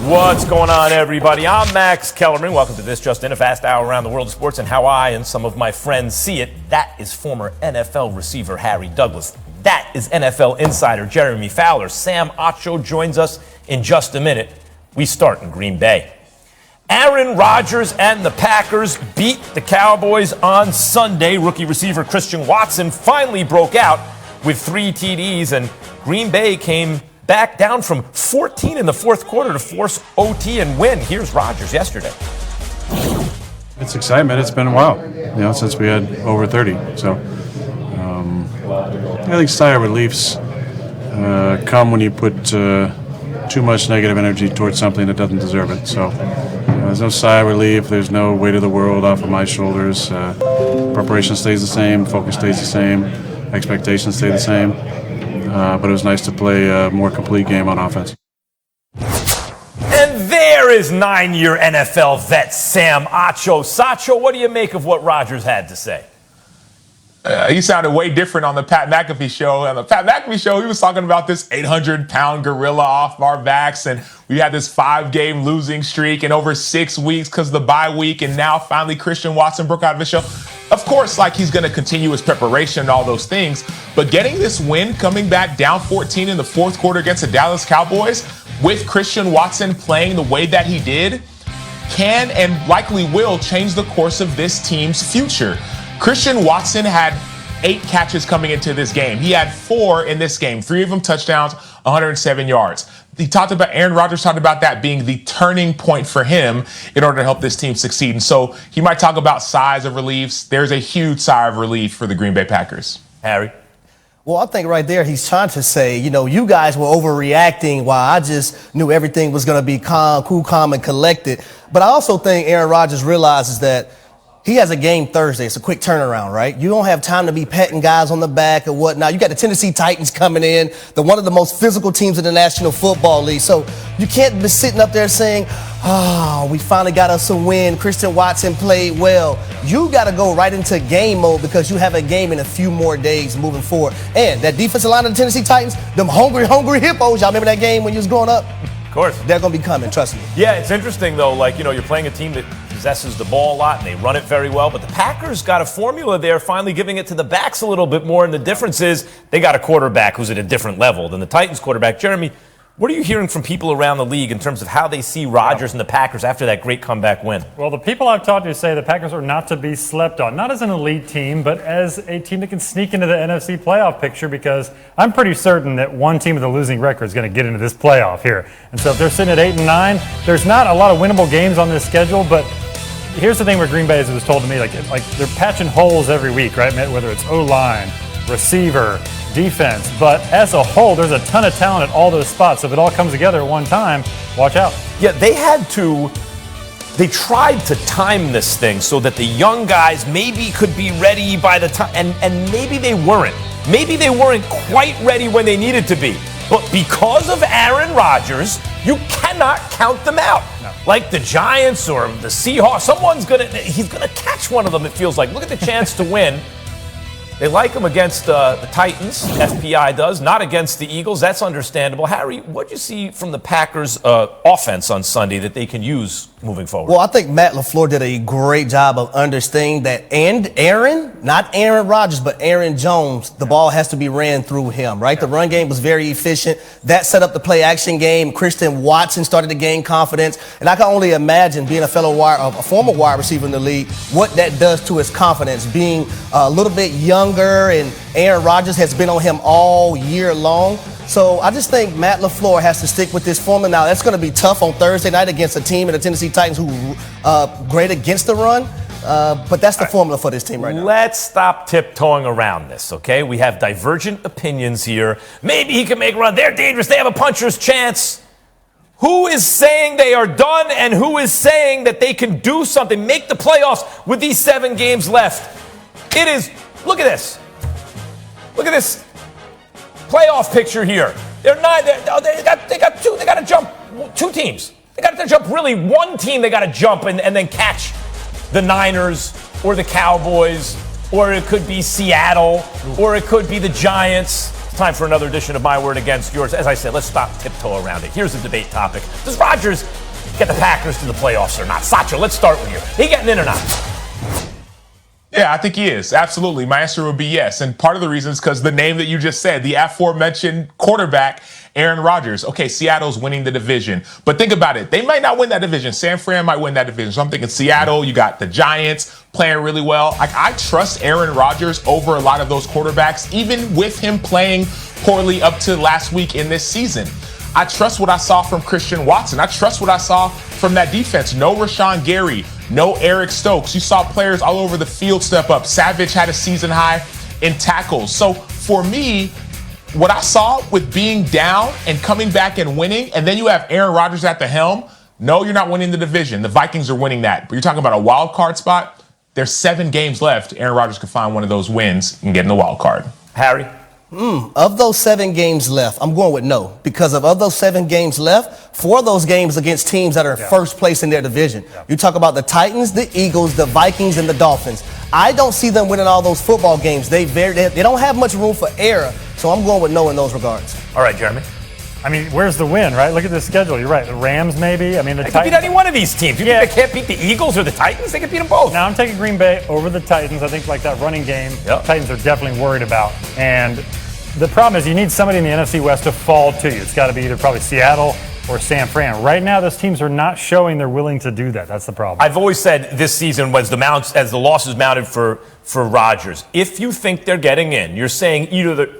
What's going on, everybody? I'm Max Kellerman. Welcome to this Just In, a fast hour around the world of sports and how I and some of my friends see it. That is former NFL receiver Harry Douglas. That is NFL insider Jeremy Fowler. Sam Acho joins us in just a minute. We start in Green Bay. Aaron Rodgers and the Packers beat the Cowboys on Sunday. Rookie receiver Christian Watson finally broke out with 3 TDs, and Green Bay came back down from 14 in the fourth quarter to force OT and win. Here's Rodgers yesterday. It's excitement. It's been a while, since we had over 30. So I think sigh of reliefs come when you put too much negative energy towards something that doesn't deserve it. So there's no sigh of relief. There's no weight of the world off of my shoulders. Preparation stays the same. Focus stays the same. Expectations stay the same. But it was nice to play a more complete game on offense. And there is 9-year NFL vet Sam Acho. Sacho, what do you make of what Rodgers had to say? He sounded way different on the Pat McAfee show. On the Pat McAfee show, he was talking about this 800-pound gorilla off our backs, and we had this 5-game losing streak in over 6 weeks because of the bye week, and now finally Christian Watson broke out of his show. Of course, he's going to continue his preparation and all those things, but getting this win, coming back down 14 in the fourth quarter against the Dallas Cowboys, with Christian Watson playing the way that he did, can and likely will change the course of this team's future. Christian Watson had 8 catches coming into this game. He had 4 in this game, 3 of them touchdowns, 107 yards. Aaron Rodgers talked about that being the turning point for him in order to help this team succeed. And so he might talk about sighs of reliefs. There's a huge sigh of relief for the Green Bay Packers. Harry? Well, I think right there he's trying to say, you guys were overreacting while I just knew everything was going to be cool, calm, and collected. But I also think Aaron Rodgers realizes that he has a game Thursday. It's a quick turnaround, right? You don't have time to be patting guys on the back or whatnot. You got the Tennessee Titans coming in, one of the most physical teams in the National Football League. So you can't be sitting up there saying, we finally got us a win. Christian Watson played well. You got to go right into game mode because you have a game in a few more days moving forward. And that defensive line of the Tennessee Titans, them hungry hippos, y'all remember that game when you was growing up? Of course. They're going to be coming, trust me. Yeah, it's interesting, though. You're playing a team that possesses the ball a lot, and they run it very well. But the Packers got a formula there, finally giving it to the backs a little bit more. And the difference is they got a quarterback who's at a different level than the Titans quarterback. Jeremy, what are you hearing from people around the league in terms of how they see Rodgers and the Packers after that great comeback win? Well, the people I've talked to say the Packers are not to be slept on, not as an elite team, but as a team that can sneak into the NFC playoff picture, because I'm pretty certain that one team with a losing record is going to get into this playoff here. And so if they're sitting at 8-9, there's not a lot of winnable games on this schedule, but here's the thing with Green Bay, as it was told to me, like they're patching holes every week, right? Whether it's O-line, receiver, defense, but as a whole, there's a ton of talent at all those spots. So if it all comes together at one time, watch out. Yeah, they tried to time this thing so that the young guys maybe could be ready by the time, and maybe they weren't. Maybe they weren't quite ready when they needed to be. But because of Aaron Rodgers, you cannot count them out. No. Like the Giants or the Seahawks, he's gonna catch one of them, it feels like. Look at the chance to win. They like him against the Titans, FPI does, not against the Eagles. That's understandable. Harry, what did you see from the Packers' offense on Sunday that they can use moving forward? Well, I think Matt LaFleur did a great job of understanding that, and not Aaron Rodgers, but Aaron Jones, the ball has to be ran through him, right? The run game was very efficient. That set up the play-action game. Christian Watson started to gain confidence. And I can only imagine being a former wide receiver in the league, what that does to his confidence, being a little bit younger, and Aaron Rodgers has been on him all year long. So I just think Matt LaFleur has to stick with this formula. Now, that's going to be tough on Thursday night against a team in the Tennessee Titans who great against the run. But that's the formula for this team right now. Let's stop tiptoeing around this, okay? We have divergent opinions here. Maybe he can make a run. They're dangerous. They have a puncher's chance. Who is saying they are done and who is saying that they can do something, make the playoffs with these 7 games left? It is, look at this. Look at this playoff picture here. They got to jump 2 teams. They got to jump really one team. They got to jump and then catch the Niners or the Cowboys, or it could be Seattle, or it could be the Giants. Time for another edition of My Word Against Yours. As I said, let's stop tiptoe around it. Here's the debate topic. Does Rodgers get the Packers to the playoffs or not? Sacha, let's start with you. He getting in or not? Yeah, I think he is. Absolutely. My answer would be yes. And part of the reason is because the name that you just said, the aforementioned quarterback, Aaron Rodgers. Okay, Seattle's winning the division. But think about it. They might not win that division. San Fran might win that division. So I'm thinking Seattle, you got the Giants playing really well. Like, I trust Aaron Rodgers over a lot of those quarterbacks, even with him playing poorly up to last week in this season. I trust what I saw from Christian Watson. I trust what I saw from that defense. No Rashawn Gary, no Eric Stokes. You saw players all over the field step up. Savage had a season high in tackles. So for me, what I saw with being down and coming back and winning, and then you have Aaron Rodgers at the helm, no, you're not winning the division. The Vikings are winning that. But you're talking about a wild card spot. There's 7 games left. Aaron Rodgers can find one of those wins and get in the wild card. Harry? Of those 7 games left, I'm going with no. Because of those 7 games left, 4 of those games against teams that are in first place in their division. You talk about the Titans, the Eagles, the Vikings, and the Dolphins. I don't see them winning all those football games. They don't have much room for error. So I'm going with no in those regards. All right, Jeremy. I mean, where's the win, right? Look at the schedule. You're right. The Rams, maybe. I mean, the They Titans. could beat any one of these teams. You think they can't beat the Eagles or the Titans? They could beat them both. Now I'm taking Green Bay over the Titans. I think like that running game, Titans are definitely worried about. And the problem is you need somebody in the NFC West to fall to you. It's got to be either probably Seattle or San Fran. Right now, those teams are not showing they're willing to do that. That's the problem. I've always said this season was as the losses mounted for Rodgers. If you think they're getting in, you're saying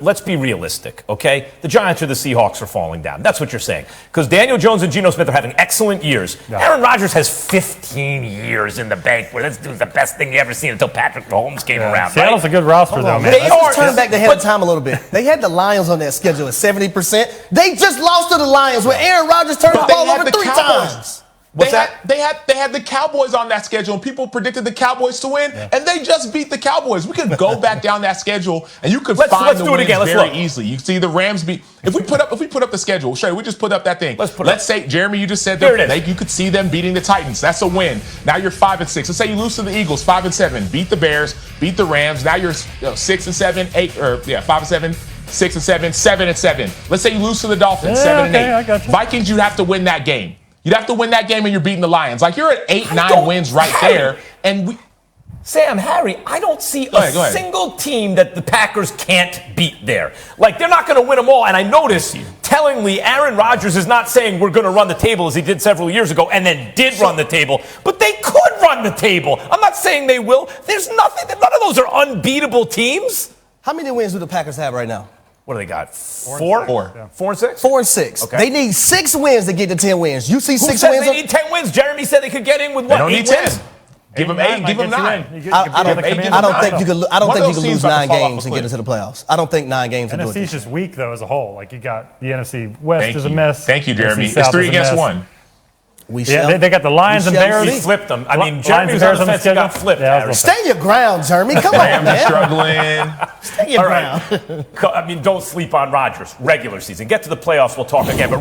let's be realistic, okay? The Giants or the Seahawks are falling down. That's what you're saying. Because Daniel Jones and Geno Smith are having excellent years. Yeah. Aaron Rodgers has 15 years in the bank where this dude's the best thing you ever seen until Patrick Mahomes came around. Seattle's a good roster, though, man. Let's just turn back the head of time a little bit. They had the Lions on that schedule at 70%. They just lost to the Lions where Aaron Rodgers turned the ball over 3 times. They had the Cowboys on that schedule, and people predicted the Cowboys to win, and they just beat the Cowboys. We could go back down that schedule, and you could find the wins very easily. You see the Rams beat. If we put up the schedule, we just put up that thing. Let's say, Jeremy, you just said you could see them beating the Titans. That's a win. Now you're 5-6. Let's say you lose to the Eagles, 5-7. Beat the Bears, beat the Rams. Now you're 6-7, 5-7. 6-7, 7-7. Let's say you lose to the Dolphins, 7-8. I got you. Vikings, you'd have to win that game. You'd have to win that game and you're beating the Lions. Like, you're at 8-9 wins right there. And Harry, I don't see a single team that the Packers can't beat there. Like, they're not going to win them all. And I notice, tellingly, Aaron Rodgers is not saying we're going to run the table as he did several years ago and then did run the table. But they could run the table. I'm not saying they will. There's nothing. None of those are unbeatable teams. How many wins do the Packers have right now? What do they got? 4? 4 and 6? 4 and 6. Okay. They need 6 wins to get to 10 wins. You see 6 wins? They need 10 wins. Jeremy said they could get in with what? They don't need 10. Wins? Give them 8. Give them 9. I don't think you can lose 9 games and get into the playoffs. I don't think 9 games will do it. NFC's just weak though as a whole. Like you got the NFC West is a mess. Thank you, Jeremy. It's 3 against 1. They got the Lions and Bears. He flipped them. I mean, Jeremy was on the fence. He got flipped. Stay your ground, Jeremy. Come on, man. Struggling. Stay your ground. I mean, don't sleep on Rodgers. Regular season. Get to the playoffs. We'll talk again. But